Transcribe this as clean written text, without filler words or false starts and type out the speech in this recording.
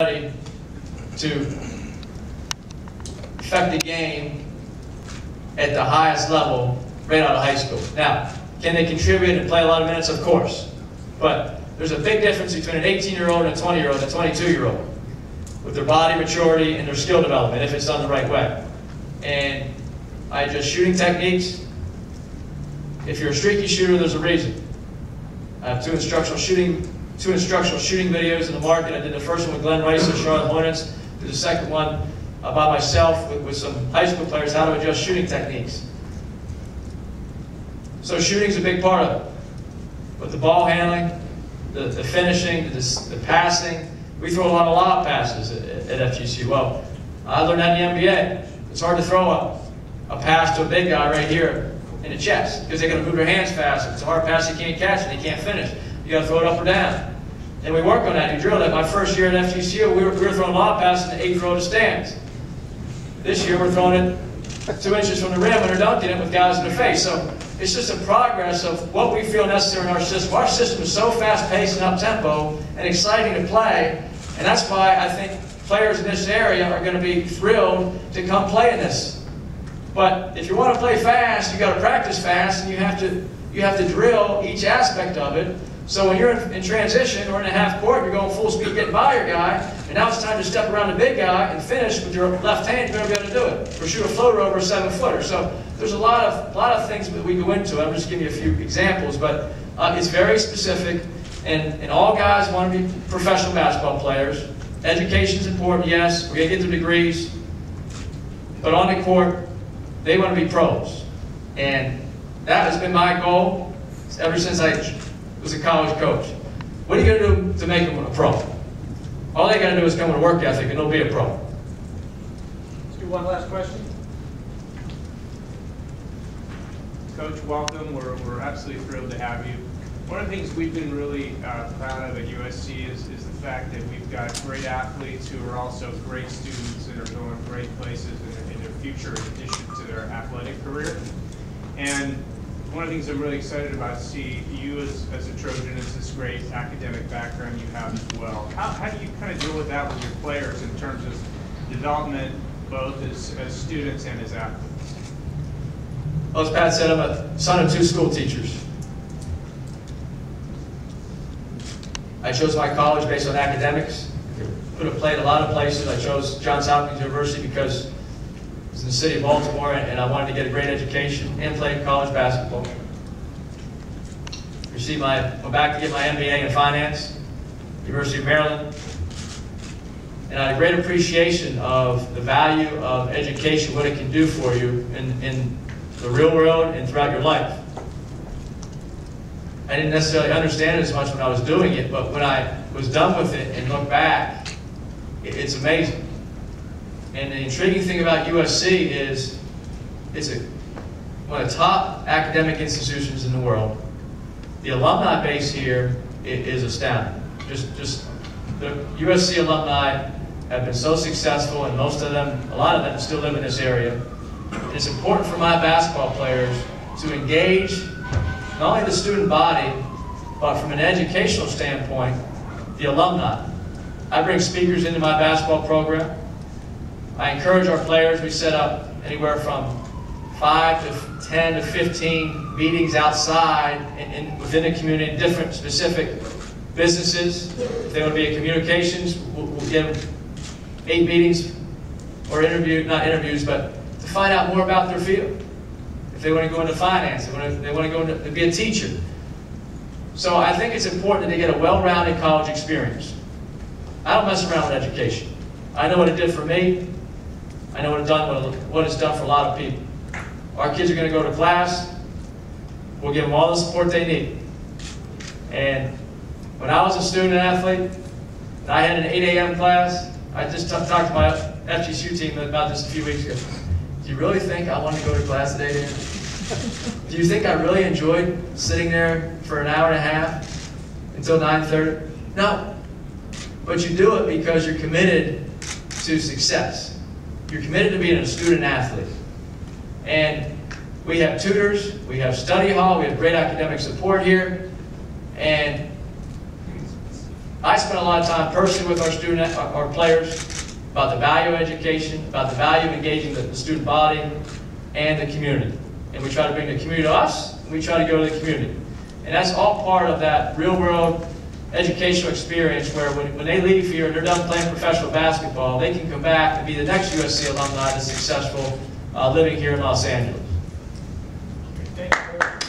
to affect the game at the highest level right out of high school. Now, can they contribute and play a lot of minutes? Of course. But there's a big difference between an 18-year-old and a 20-year-old and a 22-year-old with their body maturity and their skill development, if it's done the right way. And I adjust shooting techniques. If you're a streaky shooter, there's a reason. I have two instructional shooting videos in the market. I did the first one with Glenn Rice of Charlotte Hornets. Did the second one by myself with some high school players, how to adjust shooting techniques. So shooting's a big part of it. But the ball handling, the finishing, the passing, we throw a lot of lob passes at FGCU. Well, I learned that in the NBA. It's hard to throw a pass to a big guy right here in the chest because they're going to move their hands fast. If it's a hard pass, you can't catch it, you can't finish. You got to throw it up or down. And we work on that. You drill that. My first year at FGCU, we were throwing lob passes in the 8th row of the stands. This year, we're throwing it 2 inches from the rim and they're dunking it with guys in the face. So it's just a progress of what we feel necessary in our system. Our system is so fast-paced and up-tempo and exciting to play, and that's why I think players in this area are going to be thrilled to come play in this. But if you want to play fast, you've got to practice fast, and you have to drill each aspect of it. So when you're in transition or in a half court, you're going full speed getting by your guy, and now it's time to step around the big guy and finish with your left hand. You're going to be able to do it, or shoot a floater over a 7-footer. So there's a lot of things that we go into. I'm just giving you a few examples, but it's very specific, and all guys want to be professional basketball players. Education's important, yes. We're going to get the degrees, but on the court, they want to be pros, and that has been my goal ever since I was a college coach. What are you going to do to make them a pro? All they got to do is come with a work ethic and they'll be a pro. Let's do one last question. Coach, welcome. We're absolutely thrilled to have you. One of the things we've been really proud of at USC is the fact that we've got great athletes who are also great students and are going great places in their future in addition to their athletic career. And one of the things I'm really excited about to see you as a Trojan is this great academic background you have as well. How do you kind of deal with that with your players in terms of development, both as students and as athletes? Well, as Pat said, I'm a son of 2 school teachers. I chose my college based on academics. Could have played a lot of places. I chose Johns Hopkins University because it's in the city of Baltimore, and I wanted to get a great education and play college basketball. I'm back to get my MBA in finance, University of Maryland. And I had a great appreciation of the value of education, what it can do for you in the real world and throughout your life. I didn't necessarily understand it as much when I was doing it, but when I was done with it and look back, it's amazing. And the intriguing thing about USC is it's one of the top academic institutions in the world. The alumni base here is astounding. Just the USC alumni have been so successful, and most of them, a lot of them, still live in this area. And it's important for my basketball players to engage not only the student body, but from an educational standpoint, the alumni. I bring speakers into my basketball program. I encourage our players. We set up anywhere from 5 to 10 to 15 meetings outside within the community, different specific businesses. If they want to be in communications, we'll give them 8 meetings or not interviews, but to find out more about their field. If they want to go into finance, they want to go into to be a teacher. So I think it's important to get a well-rounded college experience. I don't mess around with education. I know what it did for me. I know what it's done for a lot of people. Our kids are going to go to class. We'll give them all the support they need. And when I was a student athlete, and I had an 8 a.m. class, I just talked to my FGCU team about this a few weeks ago. Do you really think I wanted to go to class at 8 a.m.? Do you think I really enjoyed sitting there for an hour and a half until 9:30? No. But you do it because you're committed to success. You're committed to being a student athlete. And we have tutors, we have study hall, we have great academic support here. And I spend a lot of time personally with our players about the value of education, about the value of engaging the student body and the community. And we try to bring the community to us, and we try to go to the community. And that's all part of that real-world educational experience where when they leave here and they're done playing professional basketball, they can come back and be the next USC alumni that's successful living here in Los Angeles. Thank you.